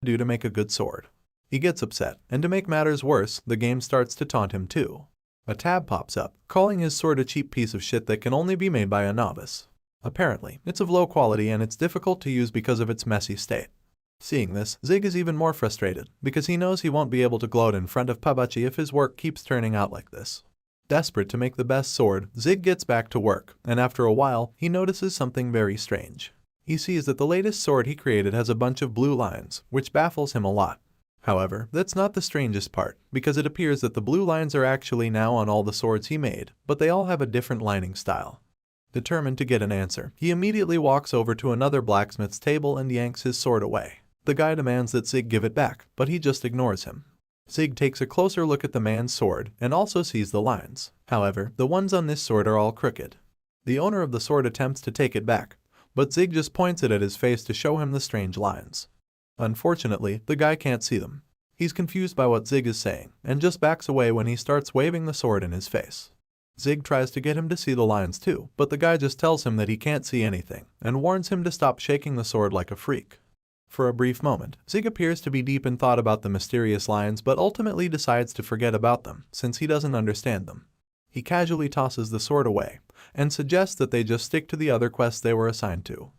do to make a good sword. He gets upset, and to make matters worse, the game starts to taunt him too. A tab pops up, calling his sword a cheap piece of shit that can only be made by a novice. Apparently, it's of low quality and it's difficult to use because of its messy state. Seeing this, Zig is even more frustrated, because he knows he won't be able to gloat in front of Pabachi if his work keeps turning out like this. Desperate to make the best sword, Zig gets back to work, and after a while, he notices something very strange. He sees that the latest sword he created has a bunch of blue lines, which baffles him a lot. However, that's not the strangest part, because it appears that the blue lines are actually now on all the swords he made, but they all have a different lining style. Determined to get an answer, he immediately walks over to another blacksmith's table and yanks his sword away. The guy demands that Zig give it back, but he just ignores him. Zig takes a closer look at the man's sword and also sees the lines. However, the ones on this sword are all crooked. The owner of the sword attempts to take it back, but Zig just points it at his face to show him the strange lines. Unfortunately, the guy can't see them. He's confused by what Zig is saying, and just backs away when he starts waving the sword in his face. Zig tries to get him to see the lines too, but the guy just tells him that he can't see anything, and warns him to stop shaking the sword like a freak. For a brief moment, Zig appears to be deep in thought about the mysterious lines but ultimately decides to forget about them, since he doesn't understand them. He casually tosses the sword away, and suggests that they just stick to the other quests they were assigned to.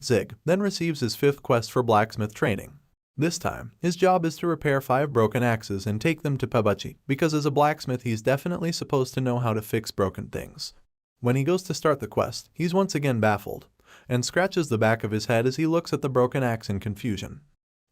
Zig then receives his 5th quest for blacksmith training. This time, his job is to repair 5 broken axes and take them to Pabachi, because as a blacksmith he's definitely supposed to know how to fix broken things. When he goes to start the quest, he's once again baffled, and scratches the back of his head as he looks at the broken axe in confusion.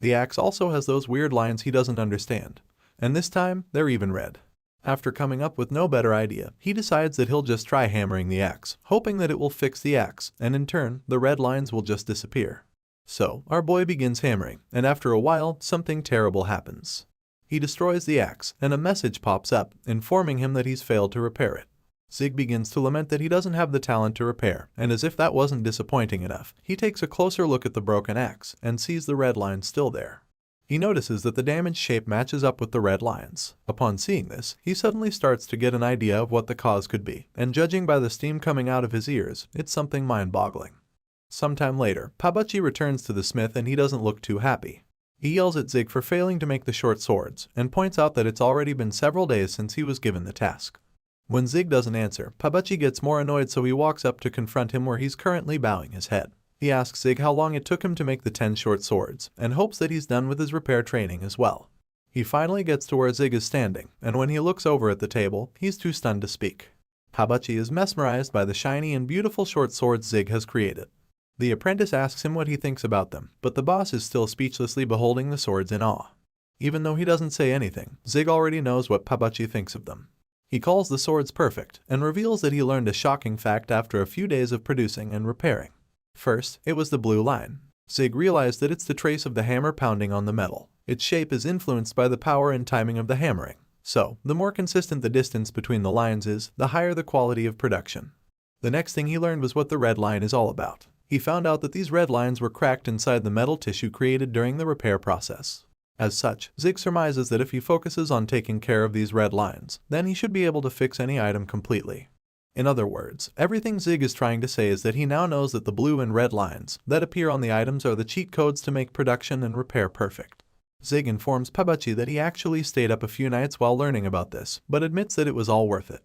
The axe also has those weird lines he doesn't understand, and this time, they're even red. After coming up with no better idea, he decides that he'll just try hammering the axe, hoping that it will fix the axe, and in turn, the red lines will just disappear. So, our boy begins hammering, and after a while, something terrible happens. He destroys the axe, and a message pops up, informing him that he's failed to repair it. Zig begins to lament that he doesn't have the talent to repair, and as if that wasn't disappointing enough, he takes a closer look at the broken axe, and sees the red lines still there. He notices that the damaged shape matches up with the red lines. Upon seeing this, he suddenly starts to get an idea of what the cause could be, and judging by the steam coming out of his ears, it's something mind-boggling. Sometime later, Pabachi returns to the smith and he doesn't look too happy. He yells at Zig for failing to make the short swords, and points out that it's already been several days since he was given the task. When Zig doesn't answer, Pabachi gets more annoyed, so he walks up to confront him where he's currently bowing his head. He asks Zig how long it took him to make the 10 short swords, and hopes that he's done with his repair training as well. He finally gets to where Zig is standing, and when he looks over at the table, he's too stunned to speak. Pabachi is mesmerized by the shiny and beautiful short swords Zig has created. The apprentice asks him what he thinks about them, but the boss is still speechlessly beholding the swords in awe. Even though he doesn't say anything, Zig already knows what Pabachi thinks of them. He calls the swords perfect, and reveals that he learned a shocking fact after a few days of producing and repairing. First, it was the blue line. Zig realized that it's the trace of the hammer pounding on the metal. Its shape is influenced by the power and timing of the hammering. So, the more consistent the distance between the lines is, the higher the quality of production. The next thing he learned was what the red line is all about. He found out that these red lines were cracked inside the metal tissue created during the repair process. As such, Zig surmises that if he focuses on taking care of these red lines, then he should be able to fix any item completely. In other words, everything Zig is trying to say is that he now knows that the blue and red lines that appear on the items are the cheat codes to make production and repair perfect. Zig informs Pabachi that he actually stayed up a few nights while learning about this, but admits that it was all worth it.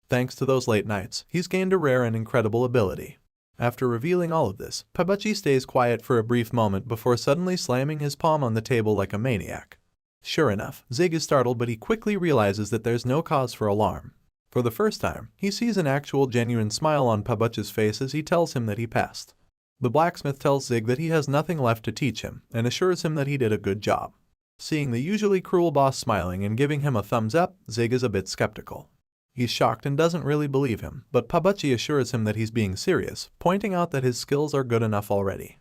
Thanks to those late nights, he's gained a rare and incredible ability. After revealing all of this, Pabachi stays quiet for a brief moment before suddenly slamming his palm on the table like a maniac. Sure enough, Zig is startled, but he quickly realizes that there's no cause for alarm. For the first time, he sees an actual genuine smile on Pabachi's face as he tells him that he passed. The blacksmith tells Zig that he has nothing left to teach him, and assures him that he did a good job. Seeing the usually cruel boss smiling and giving him a thumbs up, Zig is a bit skeptical. He's shocked and doesn't really believe him, but Pabachi assures him that he's being serious, pointing out that his skills are good enough already.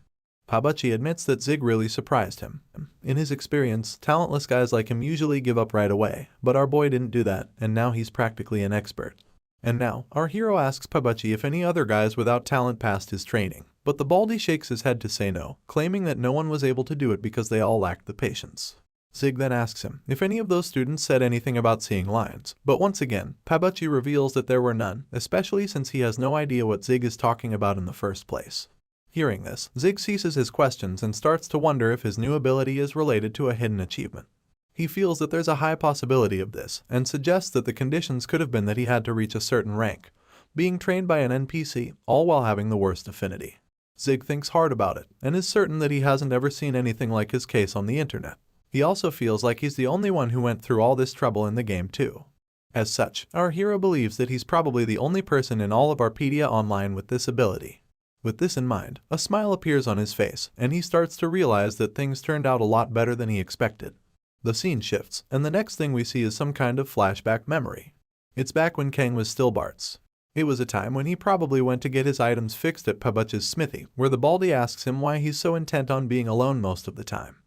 Pabachi admits that Zig really surprised him. In his experience, talentless guys like him usually give up right away, but our boy didn't do that, and now he's practically an expert. And now, our hero asks Pabachi if any other guys without talent passed his training, but the baldy shakes his head to say no, claiming that no one was able to do it because they all lacked the patience. Zig then asks him if any of those students said anything about seeing lines, but once again, Pabachi reveals that there were none, especially since he has no idea what Zig is talking about in the first place. Hearing this, Zig ceases his questions and starts to wonder if his new ability is related to a hidden achievement. He feels that there's a high possibility of this and suggests that the conditions could have been that he had to reach a certain rank, being trained by an NPC, all while having the worst affinity. Zig thinks hard about it and is certain that he hasn't ever seen anything like his case on the internet. He also feels like he's the only one who went through all this trouble in the game too. As such, our hero believes that he's probably the only person in all of Arpedia Online with this ability. With this in mind, a smile appears on his face and he starts to realize that things turned out a lot better than he expected. The scene shifts, and the next thing we see is some kind of flashback memory. It's back when Kang was still Bart's. It was a time when he probably went to get his items fixed at Pabuch's smithy, where the Baldy asks him why he's so intent on being alone most of the time.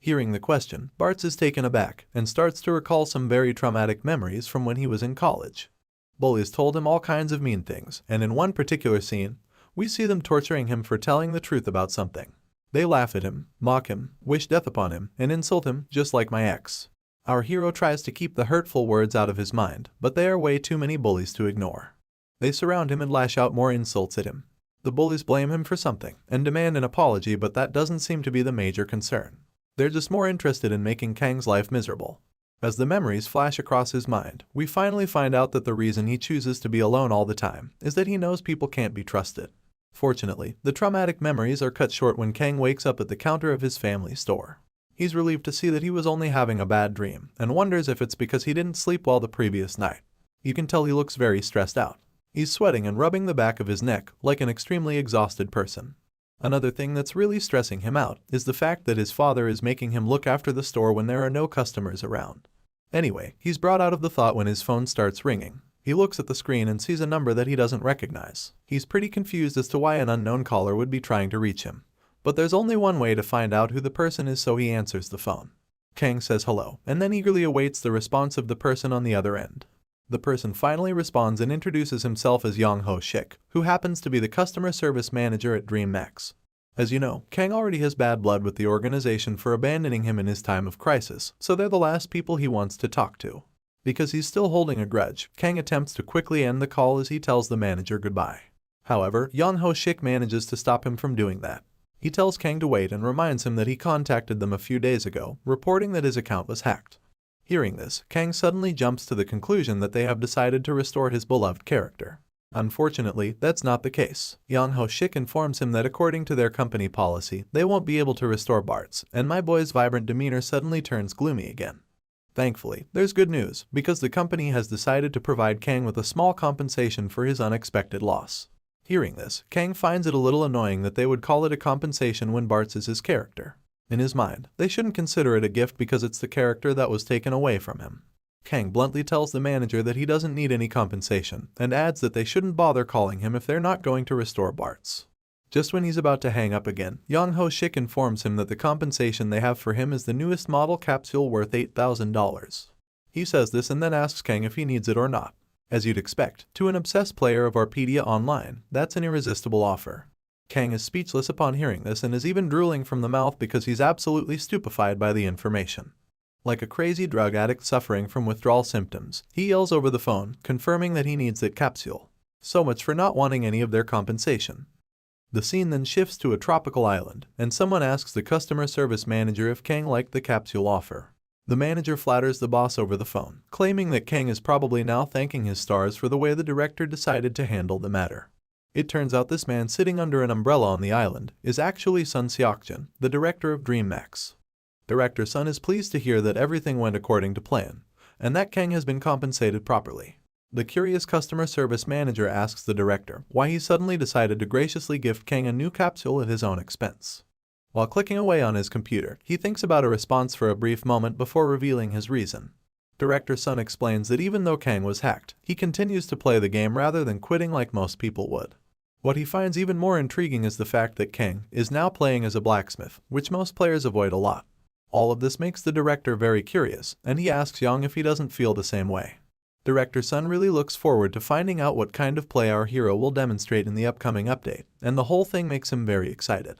Hearing the question, Bart's is taken aback and starts to recall some very traumatic memories from when he was in college. Bullies told him all kinds of mean things, and in one particular scene, we see them torturing him for telling the truth about something. They laugh at him, mock him, wish death upon him, and insult him, just like my ex. Our hero tries to keep the hurtful words out of his mind, but they are way too many bullies to ignore. They surround him and lash out more insults at him. The bullies blame him for something and demand an apology, but that doesn't seem to be the major concern. They're just more interested in making Kang's life miserable. As the memories flash across his mind, we finally find out that the reason he chooses to be alone all the time is that he knows people can't be trusted. Fortunately, the traumatic memories are cut short when Kang wakes up at the counter of his family store. He's relieved to see that he was only having a bad dream and wonders if it's because he didn't sleep well the previous night. You can tell he looks very stressed out. He's sweating and rubbing the back of his neck like an extremely exhausted person. Another thing that's really stressing him out is the fact that his father is making him look after the store when there are no customers around. Anyway, he's brought out of the thought when his phone starts ringing. He looks at the screen and sees a number that he doesn't recognize. He's pretty confused as to why an unknown caller would be trying to reach him. But there's only one way to find out who the person is, so he answers the phone. Kang says hello, and then eagerly awaits the response of the person on the other end. The person finally responds and introduces himself as Young-Ho Shik, who happens to be the customer service manager at DreamMax. As you know, Kang already has bad blood with the organization for abandoning him in his time of crisis, so they're the last people he wants to talk to. Because he's still holding a grudge, Kang attempts to quickly end the call as he tells the manager goodbye. However, Young-Ho Shik manages to stop him from doing that. He tells Kang to wait and reminds him that he contacted them a few days ago, reporting that his account was hacked. Hearing this, Kang suddenly jumps to the conclusion that they have decided to restore his beloved character. Unfortunately, that's not the case. Young-Ho Shik informs him that according to their company policy, they won't be able to restore Bart's, and my boy's vibrant demeanor suddenly turns gloomy again. Thankfully, there's good news, because the company has decided to provide Kang with a small compensation for his unexpected loss. Hearing this, Kang finds it a little annoying that they would call it a compensation when Bart's is his character. In his mind, they shouldn't consider it a gift because it's the character that was taken away from him. Kang bluntly tells the manager that he doesn't need any compensation, and adds that they shouldn't bother calling him if they're not going to restore Bart's. Just when he's about to hang up again, Young-Ho Shik informs him that the compensation they have for him is the newest model capsule worth $8,000. He says this and then asks Kang if he needs it or not. As you'd expect, to an obsessed player of Arpedia Online, that's an irresistible offer. Kang is speechless upon hearing this and is even drooling from the mouth because he's absolutely stupefied by the information. Like a crazy drug addict suffering from withdrawal symptoms, he yells over the phone, confirming that he needs that capsule. So much for not wanting any of their compensation. The scene then shifts to a tropical island, and someone asks the customer service manager if Kang liked the capsule offer. The manager flatters the boss over the phone, claiming that Kang is probably now thanking his stars for the way the director decided to handle the matter. It turns out this man sitting under an umbrella on the island is actually Sun Seokjin, the director of DreamMax. Director Sun is pleased to hear that everything went according to plan, and that Kang has been compensated properly. The curious customer service manager asks the director why he suddenly decided to graciously gift Kang a new capsule at his own expense. While clicking away on his computer, he thinks about a response for a brief moment before revealing his reason. Director Sun explains that even though Kang was hacked, he continues to play the game rather than quitting like most people would. What he finds even more intriguing is the fact that Kang is now playing as a blacksmith, which most players avoid a lot. All of this makes the director very curious, and he asks Young if he doesn't feel the same way. Director Sun really looks forward to finding out what kind of play our hero will demonstrate in the upcoming update, and the whole thing makes him very excited.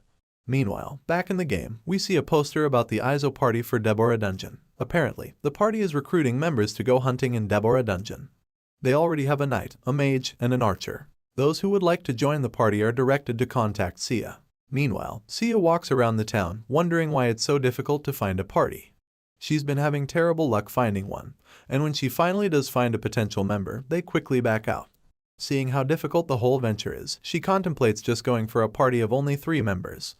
Meanwhile, back in the game, we see a poster about the ISO party for Deborah Dungeon. Apparently, the party is recruiting members to go hunting in Deborah Dungeon. They already have a knight, a mage, and an archer. Those who would like to join the party are directed to contact Sia. Meanwhile, Sia walks around the town, wondering why it's so difficult to find a party. She's been having terrible luck finding one, and when she finally does find a potential member, they quickly back out. Seeing how difficult the whole venture is, she contemplates just going for a party of only 3 members.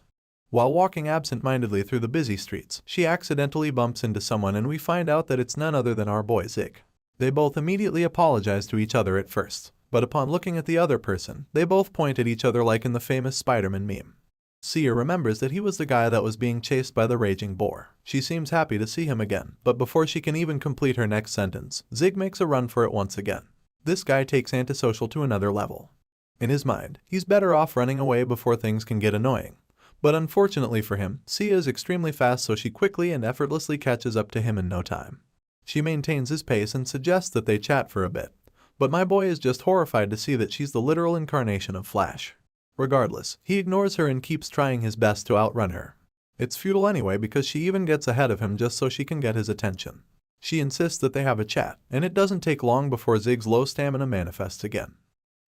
While walking absent-mindedly through the busy streets, she accidentally bumps into someone and we find out that it's none other than our boy Zig. They both immediately apologize to each other at first, but upon looking at the other person, they both point at each other like in the famous Spider-Man meme. Sia remembers that he was the guy that was being chased by the raging boar. She seems happy to see him again, but before she can even complete her next sentence, Zig makes a run for it once again. This guy takes antisocial to another level. In his mind, he's better off running away before things can get annoying. But unfortunately for him, Sia is extremely fast, so she quickly and effortlessly catches up to him in no time. She maintains his pace and suggests that they chat for a bit. But my boy is just horrified to see that she's the literal incarnation of Flash. Regardless, he ignores her and keeps trying his best to outrun her. It's futile anyway because she even gets ahead of him just so she can get his attention. She insists that they have a chat, and it doesn't take long before Zig's low stamina manifests again.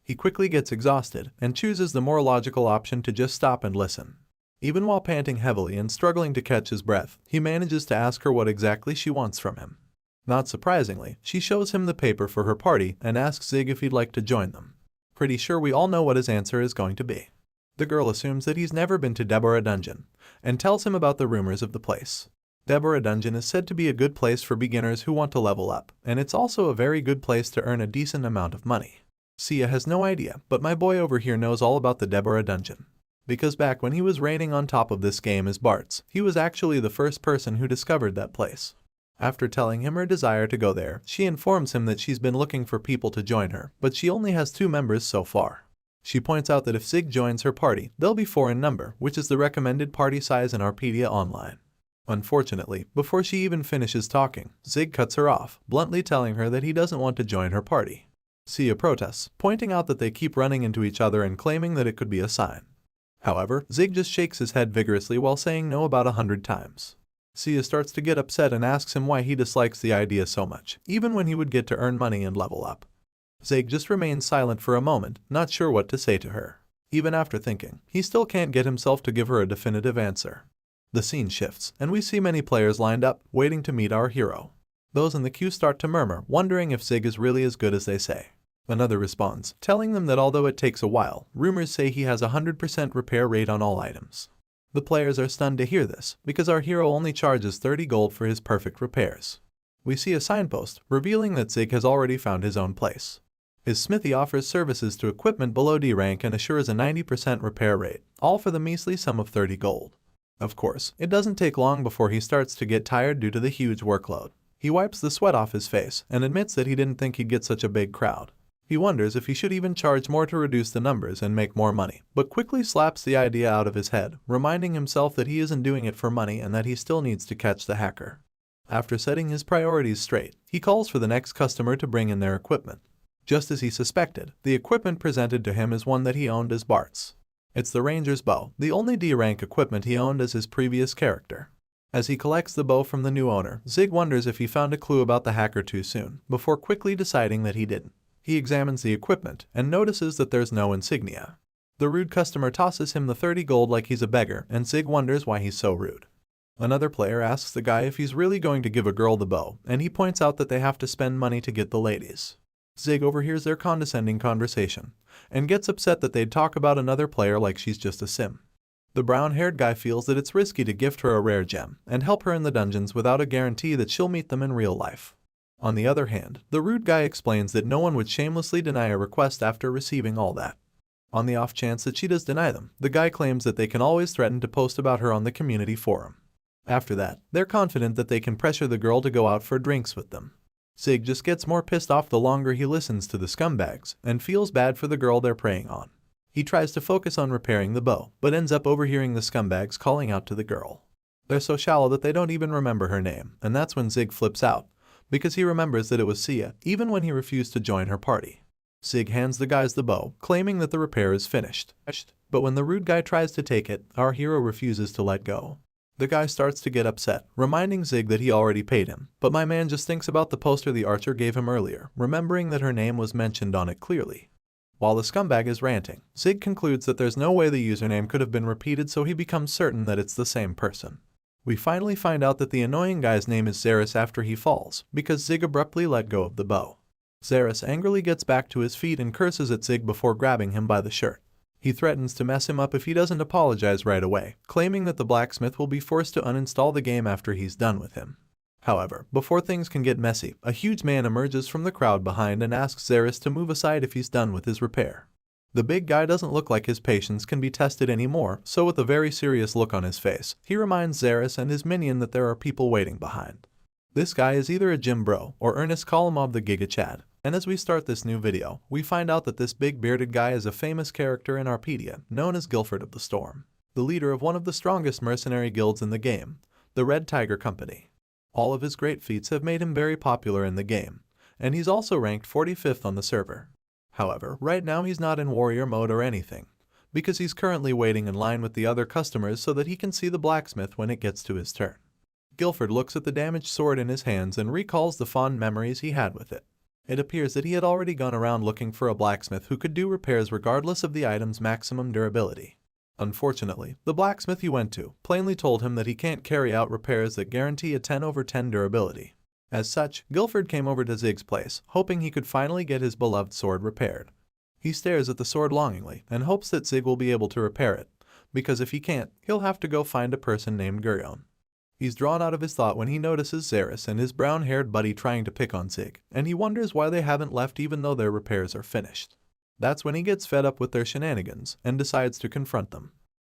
He quickly gets exhausted and chooses the more logical option to just stop and listen. Even while panting heavily and struggling to catch his breath, he manages to ask her what exactly she wants from him. Not surprisingly, she shows him the paper for her party and asks Zig if he'd like to join them. Pretty sure we all know what his answer is going to be. The girl assumes that he's never been to Deborah Dungeon and tells him about the rumors of the place. Deborah Dungeon is said to be a good place for beginners who want to level up, and it's also a very good place to earn a decent amount of money. Sia has no idea, but my boy over here knows all about the Deborah Dungeon. Because back when he was reigning on top of this game as Bart's, he was actually the first person who discovered that place. After telling him her desire to go there, she informs him that she's been looking for people to join her, but she only has 2 members so far. She points out that if Zig joins her party, they'll be 4 in number, which is the recommended party size in Arpedia Online. Unfortunately, before she even finishes talking, Zig cuts her off, bluntly telling her that he doesn't want to join her party. Sia protests, pointing out that they keep running into each other and claiming that it could be a sign. However, Zig just shakes his head vigorously while saying no about 100 times. Sia starts to get upset and asks him why he dislikes the idea so much, even when he would get to earn money and level up. Zig just remains silent for a moment, not sure what to say to her. Even after thinking, he still can't get himself to give her a definitive answer. The scene shifts, and we see many players lined up, waiting to meet our hero. Those in the queue start to murmur, wondering if Zig is really as good as they say. Another responds, telling them that although it takes a while, rumors say he has a 100% repair rate on all items. The players are stunned to hear this, because our hero only charges 30 gold for his perfect repairs. We see a signpost, revealing that Zig has already found his own place. His smithy offers services to equipment below D rank and assures a 90% repair rate, all for the measly sum of 30 gold. Of course, it doesn't take long before he starts to get tired due to the huge workload. He wipes the sweat off his face and admits that he didn't think he'd get such a big crowd. He wonders if he should even charge more to reduce the numbers and make more money, but quickly slaps the idea out of his head, reminding himself that he isn't doing it for money and that he still needs to catch the hacker. After setting his priorities straight, he calls for the next customer to bring in their equipment. Just as he suspected, the equipment presented to him is one that he owned as Bart's. It's the Ranger's bow, the only D-rank equipment he owned as his previous character. As he collects the bow from the new owner, Zig wonders if he found a clue about the hacker too soon, before quickly deciding that he didn't. He examines the equipment and notices that there's no insignia. The rude customer tosses him the 30 gold like he's a beggar, and Zig wonders why he's so rude. Another player asks the guy if he's really going to give a girl the bow, and he points out that they have to spend money to get the ladies. Zig overhears their condescending conversation, and gets upset that they'd talk about another player like she's just a sim. The brown-haired guy feels that it's risky to gift her a rare gem and help her in the dungeons without a guarantee that she'll meet them in real life. On the other hand, the rude guy explains that no one would shamelessly deny a request after receiving all that. On the off chance that she does deny them, the guy claims that they can always threaten to post about her on the community forum. After that, they're confident that they can pressure the girl to go out for drinks with them. Zig just gets more pissed off the longer he listens to the scumbags, and feels bad for the girl they're preying on. He tries to focus on repairing the bow, but ends up overhearing the scumbags calling out to the girl. They're so shallow that they don't even remember her name, and that's when Zig flips out, because he remembers that it was Sia, even when he refused to join her party. Zig hands the guys the bow, claiming that the repair is finished. But when the rude guy tries to take it, our hero refuses to let go. The guy starts to get upset, reminding Zig that he already paid him, but my man just thinks about the poster the archer gave him earlier, remembering that her name was mentioned on it clearly. While the scumbag is ranting, Zig concludes that there's no way the username could have been repeated, so he becomes certain that it's the same person. We finally find out that the annoying guy's name is Xeris after he falls, because Zig abruptly let go of the bow. Xeris angrily gets back to his feet and curses at Zig before grabbing him by the shirt. He threatens to mess him up if he doesn't apologize right away, claiming that the blacksmith will be forced to uninstall the game after he's done with him. However, before things can get messy, a huge man emerges from the crowd behind and asks Xeris to move aside if he's done with his repair. The big guy doesn't look like his patience can be tested anymore, so with a very serious look on his face, he reminds Xeris and his minion that there are people waiting behind. This guy is either a gym bro or Ernest Kalimov the Giga Chad, and as we start this new video, we find out that this big bearded guy is a famous character in Arpedia, known as Guilford of the Storm, the leader of one of the strongest mercenary guilds in the game, the Red Tiger Company. All of his great feats have made him very popular in the game, and he's also ranked 45th on the server. However, right now he's not in warrior mode or anything, because he's currently waiting in line with the other customers so that he can see the blacksmith when it gets to his turn. Guilford looks at the damaged sword in his hands and recalls the fond memories he had with it. It appears that he had already gone around looking for a blacksmith who could do repairs regardless of the item's maximum durability. Unfortunately, the blacksmith he went to plainly told him that he can't carry out repairs that guarantee a 10/10 durability. As such, Guilford came over to Zig's place, hoping he could finally get his beloved sword repaired. He stares at the sword longingly and hopes that Zig will be able to repair it, because if he can't, he'll have to go find a person named Gurion. He's drawn out of his thought when he notices Xeris and his brown-haired buddy trying to pick on Zig, and he wonders why they haven't left even though their repairs are finished. That's when he gets fed up with their shenanigans and decides to confront them.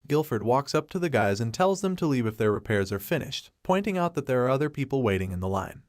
Guilford walks up to the guys and tells them to leave if their repairs are finished, pointing out that there are other people waiting in the line.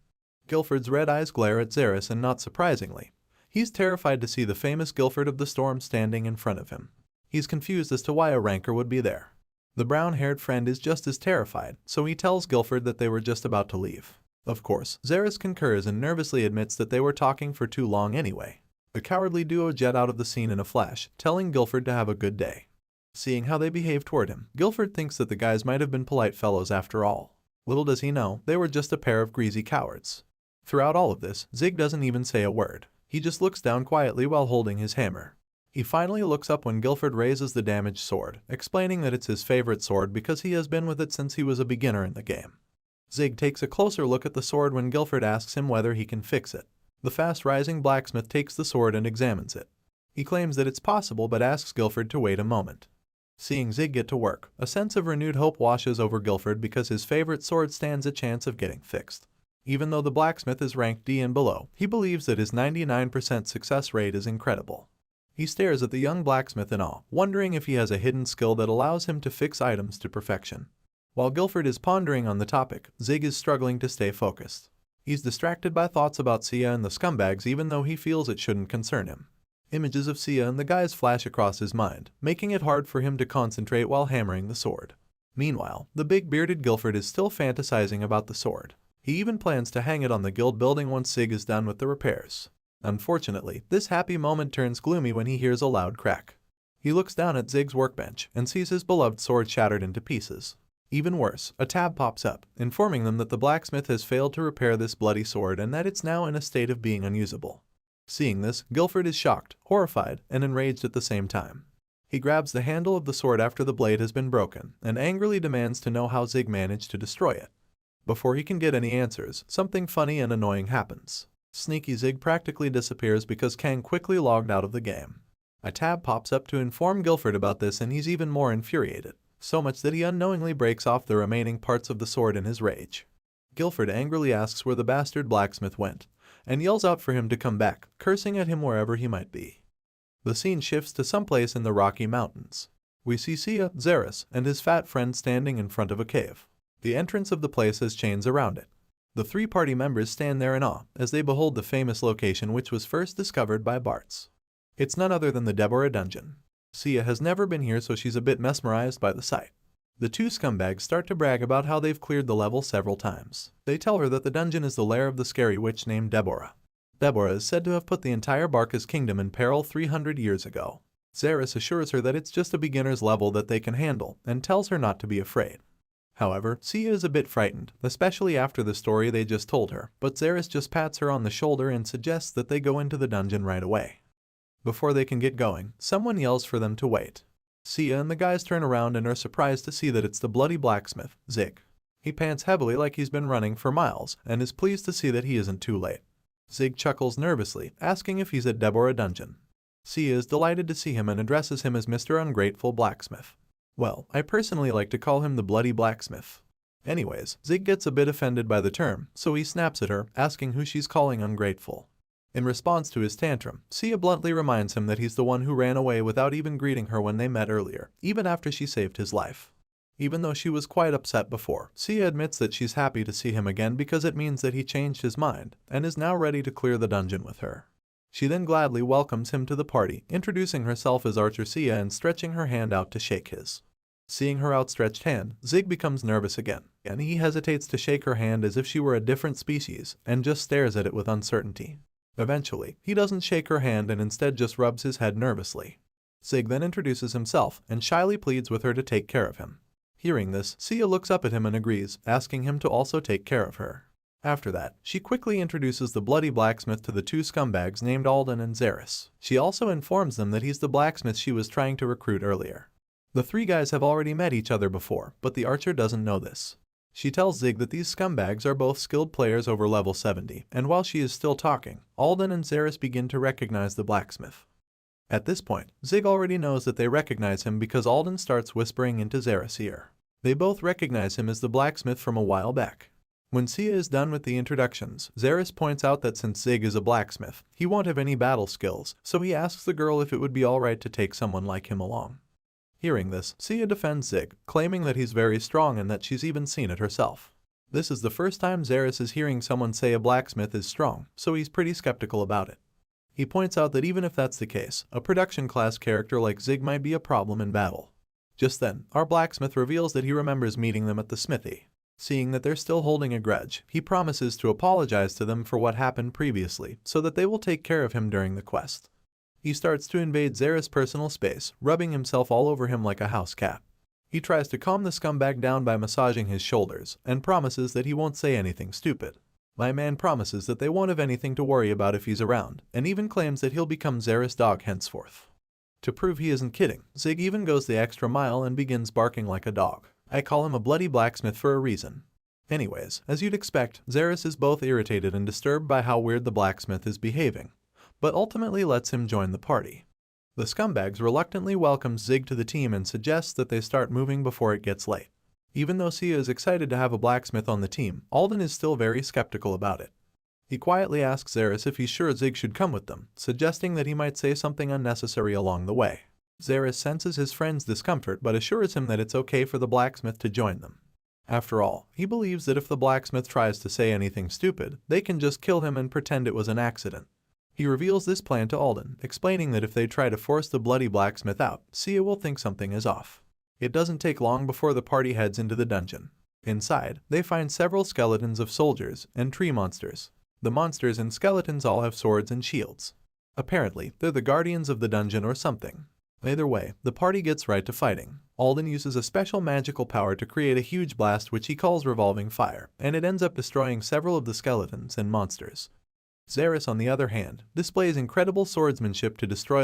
Guilford's red eyes glare at Xeris, and not surprisingly, he's terrified to see the famous Guilford of the Storm standing in front of him. He's confused as to why a ranker would be there. The brown-haired friend is just as terrified, so he tells Guilford that they were just about to leave. Of course, Xeris concurs and nervously admits that they were talking for too long anyway. The cowardly duo jet out of the scene in a flash, telling Guilford to have a good day. Seeing how they behave toward him, Guilford thinks that the guys might have been polite fellows after all. Little does he know, they were just a pair of greasy cowards. Throughout all of this, Zig doesn't even say a word. He just looks down quietly while holding his hammer. He finally looks up when Guilford raises the damaged sword, explaining that it's his favorite sword because he has been with it since he was a beginner in the game. Zig takes a closer look at the sword when Guilford asks him whether he can fix it. The fast-rising blacksmith takes the sword and examines it. He claims that it's possible but asks Guilford to wait a moment. Seeing Zig get to work, a sense of renewed hope washes over Guilford because his favorite sword stands a chance of getting fixed. Even though the blacksmith is ranked D and below, he believes that his 99% success rate is incredible. He stares at the young blacksmith in awe, wondering if he has a hidden skill that allows him to fix items to perfection. While Guilford is pondering on the topic, Zig is struggling to stay focused. He's distracted by thoughts about Sia and the scumbags even though he feels it shouldn't concern him. Images of Sia and the guys flash across his mind, making it hard for him to concentrate while hammering the sword. Meanwhile, the big bearded Guilford is still fantasizing about the sword. He even plans to hang it on the guild building once Zig is done with the repairs. Unfortunately, this happy moment turns gloomy when he hears a loud crack. He looks down at Zig's workbench and sees his beloved sword shattered into pieces. Even worse, a tab pops up, informing them that the blacksmith has failed to repair this bloody sword and that it's now in a state of being unusable. Seeing this, Guilford is shocked, horrified, and enraged at the same time. He grabs the handle of the sword after the blade has been broken and angrily demands to know how Zig managed to destroy it. Before he can get any answers, something funny and annoying happens. Sneaky Zig practically disappears because Kang quickly logged out of the game. A tab pops up to inform Guilford about this and he's even more infuriated, so much that he unknowingly breaks off the remaining parts of the sword in his rage. Guilford angrily asks where the bastard blacksmith went, and yells out for him to come back, cursing at him wherever he might be. The scene shifts to someplace in the Rocky Mountains. We see Sia, Xeris, and his fat friend standing in front of a cave. The entrance of the place has chains around it. The three party members stand there in awe as they behold the famous location which was first discovered by Bartz. It's none other than the Deborah dungeon. Sia has never been here, so she's a bit mesmerized by the sight. The two scumbags start to brag about how they've cleared the level several times. They tell her that the dungeon is the lair of the scary witch named Deborah. Deborah is said to have put the entire Barkas kingdom in peril 300 years ago. Xeris assures her that it's just a beginner's level that they can handle and tells her not to be afraid. However, Sia is a bit frightened, especially after the story they just told her, but Xeris just pats her on the shoulder and suggests that they go into the dungeon right away. Before they can get going, someone yells for them to wait. Sia and the guys turn around and are surprised to see that it's the bloody blacksmith, Zig. He pants heavily like he's been running for miles and is pleased to see that he isn't too late. Zig chuckles nervously, asking if he's at Deborah Dungeon. Sia is delighted to see him and addresses him as Mr. Ungrateful Blacksmith. Well, I personally like to call him the bloody blacksmith. Anyways, Zig gets a bit offended by the term, so he snaps at her, asking who she's calling ungrateful. In response to his tantrum, Sia bluntly reminds him that he's the one who ran away without even greeting her when they met earlier, even after she saved his life. Even though she was quite upset before, Sia admits that she's happy to see him again because it means that he changed his mind and is now ready to clear the dungeon with her. She then gladly welcomes him to the party, introducing herself as Archer Sia and stretching her hand out to shake his. Seeing her outstretched hand, Zig becomes nervous again, and he hesitates to shake her hand as if she were a different species and just stares at it with uncertainty. Eventually, he doesn't shake her hand and instead just rubs his head nervously. Zig then introduces himself and shyly pleads with her to take care of him. Hearing this, Sia looks up at him and agrees, asking him to also take care of her. After that, she quickly introduces the bloody blacksmith to the two scumbags named Alden and Zaris. She also informs them that he's the blacksmith she was trying to recruit earlier. The three guys have already met each other before, but the archer doesn't know this. She tells Zig that these scumbags are both skilled players over level 70, and while she is still talking, Alden and Zaris begin to recognize the blacksmith. At this point, Zig already knows that they recognize him because Alden starts whispering into Zaris' ear. They both recognize him as the blacksmith from a while back. When Sia is done with the introductions, Zaris points out that since Zig is a blacksmith, he won't have any battle skills, so he asks the girl if it would be alright to take someone like him along. Hearing this, Sia defends Zig, claiming that he's very strong and that she's even seen it herself. This is the first time Zaris is hearing someone say a blacksmith is strong, so he's pretty skeptical about it. He points out that even if that's the case, a production class character like Zig might be a problem in battle. Just then, our blacksmith reveals that he remembers meeting them at the smithy. Seeing that they're still holding a grudge, he promises to apologize to them for what happened previously, so that they will take care of him during the quest. He starts to invade Zaris' personal space, rubbing himself all over him like a house cat. He tries to calm the scumbag down by massaging his shoulders, and promises that he won't say anything stupid. My man promises that they won't have anything to worry about if he's around, and even claims that he'll become Zaris' dog henceforth. To prove he isn't kidding, Zig even goes the extra mile and begins barking like a dog. I call him a bloody blacksmith for a reason. Anyways, as you'd expect, Zaris is both irritated and disturbed by how weird the blacksmith is behaving, but ultimately lets him join the party. The scumbags reluctantly welcomes Zig to the team and suggests that they start moving before it gets late. Even though Sia is excited to have a blacksmith on the team, Alden is still very skeptical about it. He quietly asks Zaris if he's sure Zig should come with them, suggesting that he might say something unnecessary along the way. Zaris senses his friend's discomfort but assures him that it's okay for the blacksmith to join them. After all, he believes that if the blacksmith tries to say anything stupid, they can just kill him and pretend it was an accident. He reveals this plan to Alden, explaining that if they try to force the bloody blacksmith out, Sia will think something is off. It doesn't take long before the party heads into the dungeon. Inside, they find several skeletons of soldiers and tree monsters. The monsters and skeletons all have swords and shields. Apparently, they're the guardians of the dungeon or something. Either way, the party gets right to fighting. Alden uses a special magical power to create a huge blast which he calls revolving fire, and it ends up destroying several of the skeletons and monsters. Zaris, on the other hand, displays incredible swordsmanship to destroy